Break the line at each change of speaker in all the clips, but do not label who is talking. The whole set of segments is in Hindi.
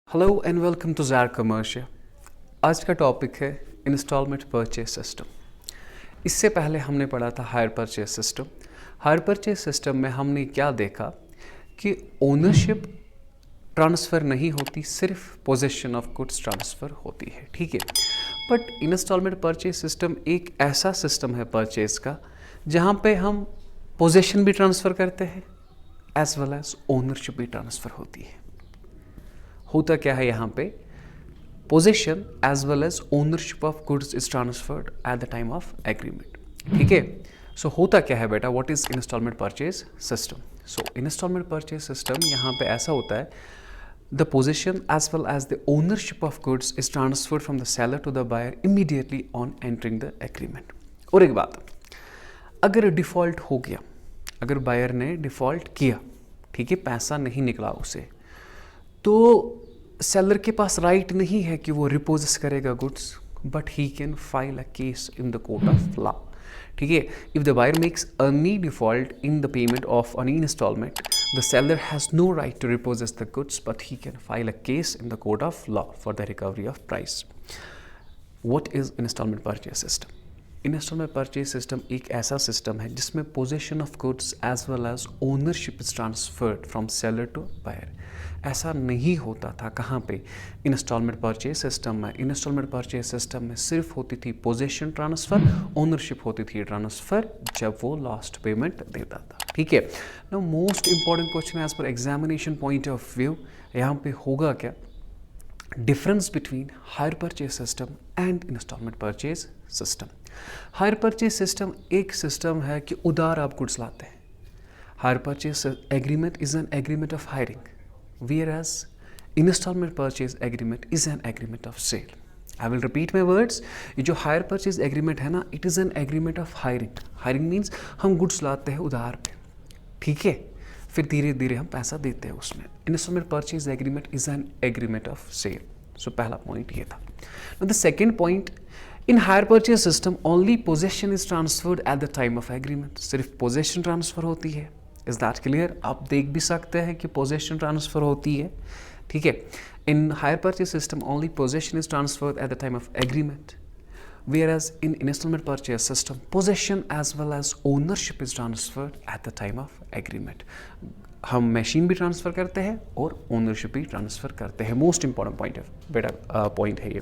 Hello and welcome to Zar commercial. आज का टॉपिक है इंस्टॉलमेंट परचेज सिस्टम। इससे पहले हमने पढ़ा था higher purchase system. Hire purchase system में हमने क्या देखा कि ओनरशिप ट्रांसफ़र नहीं होती, सिर्फ पोजेशन ऑफ गुड्स ट्रांसफ़र होती है, ठीक है। बट इंस्टॉलमेंट परचेज सिस्टम एक ऐसा सिस्टम है परचेज का जहाँ पे हम पोजेशन भी ट्रांसफ़र करते हैं एज वेल एज ओनरशिप भी ट्रांसफ़र होती है। होता क्या है यहाँ पे, possession as well as ownership of goods is transferred at the time of agreement, ठीक है। सो होता क्या है बेटा, what is instalment purchase system. So instalment purchase system यहाँ पे ऐसा होता है, the possession as well as the ownership of goods is transferred from the seller to the buyer immediately on entering the agreement. और एक बात, अगर डिफ़ॉल्ट हो गया, अगर बायर ने डिफ़ॉल्ट किया, ठीक है, पैसा नहीं निकला उसे, तो सेलर के पास राइट नहीं है कि वो रिपोजेस करेगा goods, but he can file a case in the court of law, ठीक है। If the buyer makes any default in the payment of any instalment, the seller has no right to repossess the goods, but he can file a case in the court of law for the recovery of price. What is instalment purchase system. Instalment purchase system एक ऐसा सिस्टम है जिसमें possession of goods as well as ownership is transferred from seller to buyer. ऐसा नहीं होता था कहाँ पे, इंस्टॉलमेंट परचेज सिस्टम में। इंस्टॉलमेंट परचेज सिस्टम में सिर्फ होती थी पोजेशन ट्रांसफ़र, ओनरशिप होती थी ट्रांसफ़र जब वो लास्ट पेमेंट देता था, ठीक है। Now most important question as पर एग्जामिनेशन पॉइंट ऑफ व्यू यहाँ पे होगा क्या, difference between hire purchase system and instalment purchase system. Hire purchase system एक सिस्टम है कि उधार आप गुड्स लाते हैं। Hire purchase agreement is an agreement of hiring, whereas installment purchase agreement is an agreement of sale. I will repeat my words. ये जो हायर परचेज एग्रीमेंट है ना, it is an agreement of hiring. Hiring means हम गुड्स लाते हैं उधार पे, ठीक है, फिर धीरे धीरे हम पैसा देते हैं उसमें। Instalment purchase agreement is an agreement of sale. So पहला पॉइंट ये था। The second point, in hire purchase system only possession is transferred at the time of agreement. सिर्फ पोजेशन ट्रांसफर होती है। Is that clear. आप देख भी सकते हैं कि पोजेशन ट्रांसफर होती है, ठीक है। In hire purchase system only possession is transferred at the time of agreement, whereas in installment purchase system possession as well as ownership is transferred at the time of agreement. हम मशीन भी ट्रांसफ़र करते हैं और ओनरशिप भी ट्रांसफ़र करते हैं। मोस्ट इंपॉर्टेंट पॉइंट है बेटा, पॉइंट है ये।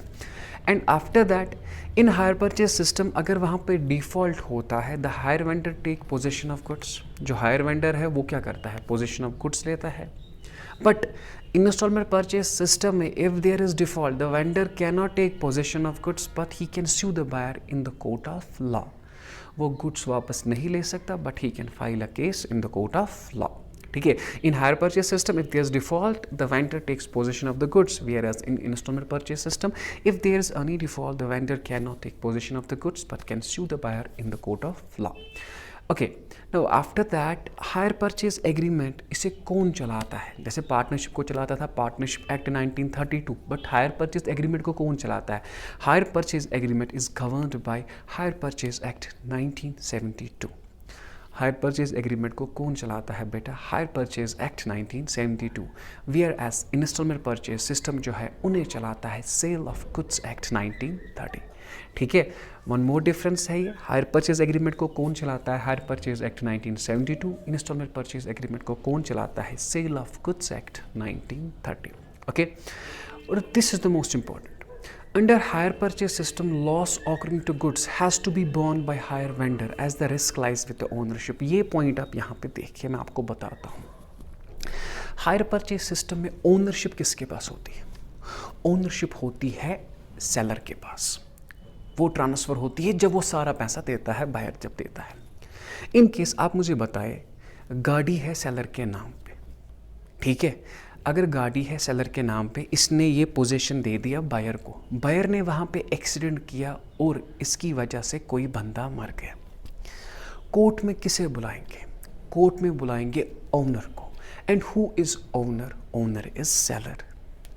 And after that in hire purchase system अगर वहाँ पे डिफ़ॉल्ट होता है, the hire vendor take possession of goods. जो हायर वेंडर है वो क्या करता है, पोजेशन ऑफ गुड्स लेता है। बट इंस्टॉलमेंट परचेज सिस्टम में if there is default, the vendor can not take possession of goods but he can sue the buyer in the court of law. वो गुड्स वापस नहीं ले सकता, but he can file a case in the court of law, ठीक है। In hire purchase system if there is default, the vendor takes possession of the goods, whereas in instalment purchase system if there is any default, the vendor can not take possession of the goods but can sue the buyer in the court of law. Okay, now after that hire purchase agreement इसे कौन चलाता है। जैसे पार्टनरशिप को चलाता था partnership act 1932, but hire purchase agreement को कौन चलाता है। Hire purchase agreement is governed by hire purchase act 1972। Hire purchase agreement को कौन चलाता है बेटा, higher purchase act 1972। Whereas instalment purchase system जो है उन्हें चलाता है सेल ऑफ गुड्स एक्ट 1930, ठीक है। वन मोर डिफरेंस है ये, हायर परचेज एग्रीमेंट को कौन चलाता है, hire purchase act 1972। Instalment purchase agreement को कौन चलाता है, sale of goods act 1930, okay. और this is the most important, under hire purchase system loss occurring to goods has to be borne by hire vendor as the risk lies with the ownership। ये पॉइंट आप यहाँ पे देखिए, मैं आपको बताता हूँ। हायर परचेज सिस्टम में ओनरशिप किसके पास होती है, ओनरशिप होती है सेलर के पास। वो ट्रांसफ़र होती है जब वो सारा पैसा देता है, बायर जब देता है। इन केस आप मुझे बताए गाड़ी है सेलर के नाम पे, ठीक है। अगर गाड़ी है सेलर के नाम पे, इसने ये पोजीशन दे दिया बायर को, बायर ने वहाँ पे एक्सीडेंट किया और इसकी वजह से कोई बंदा मर गया। कोर्ट में किसे बुलाएंगे, कोर्ट में बुलाएंगे ओनर को। And who is owner, owner is seller.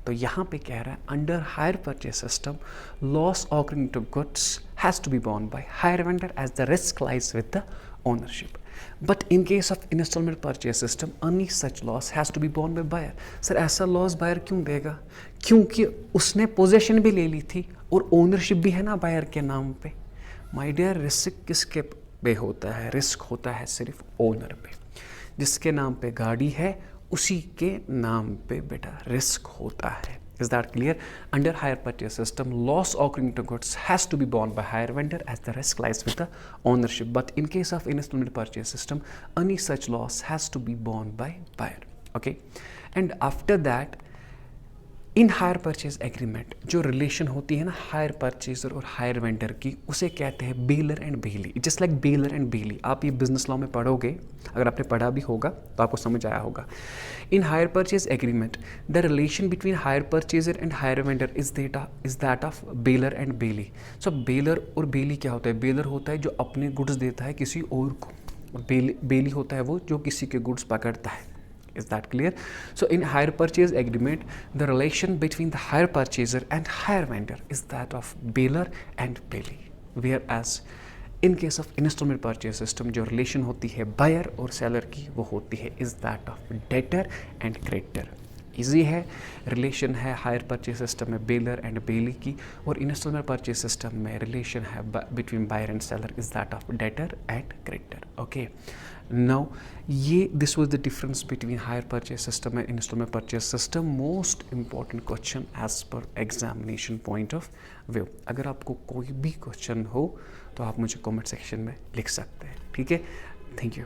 तो यहाँ पे कह रहा है under hire purchase system loss occurring to goods has to be borne by hire vendor as the risk lies with the ownership. But in case of installment purchase system, any such loss has to be borne by buyer. Sir ऐसा लॉस बायर क्यों देगा? क्योंकि उसने पोजेशन भी ले ली थी और ओनरशिप भी है ना बायर के नाम पे. माय डियर, रिस्क किसके पे होता है? रिस्क होता है सिर्फ ओनर पे. जिसके नाम पे गाड़ी है उसी के नाम पे बेटा रिस्क होता है. Is that clear? Under hire purchase system, loss occurring to goods has to be borne by hire vendor as the risk lies with the ownership. But in case of installment purchase system, any such loss has to be borne by buyer. Okay, and after that, in hire purchase agreement जो रिलेशन होती है ना हायर परचेजर और हायर वेंडर की, उसे कहते हैं bailor and bailee. Just like bailor and bailee. आप ये बिजनेस लॉ में पढ़ोगे, अगर आपने पढ़ा भी होगा तो आपको समझ आया होगा. In hire purchase agreement the relation between hire purchaser and hire vendor is that of bailor and bailee. So bailor और बेली क्या होता है? बेलर होता है जो अपने गुड्स देता है किसी और को, बेली होता है वो जो किसी के गुड्स पकड़ता है. Is that clear? So in hire purchase agreement, the relation between the hire purchaser and hire vendor is that of bailor and bailee. Whereas in case of installment purchase system, जो relation होती है buyer और seller की, वो होती है is that of debtor and creditor. Easy है. रिलेशन है हायर परचेज सिस्टम में बेलर एंड बेली की, और इंस्टॉलमेंट परचेज सिस्टम में रिलेशन है between buyer and seller is that of debtor and creditor. Okay, now ये this was the difference between hire purchase system and instalment purchase system. Most important question as पर एग्जामिनेशन पॉइंट ऑफ व्यू. अगर आपको कोई भी क्वेश्चन हो तो आप मुझे कॉमेंट सेक्शन में लिख सकते हैं. ठीक है, थैंक यू.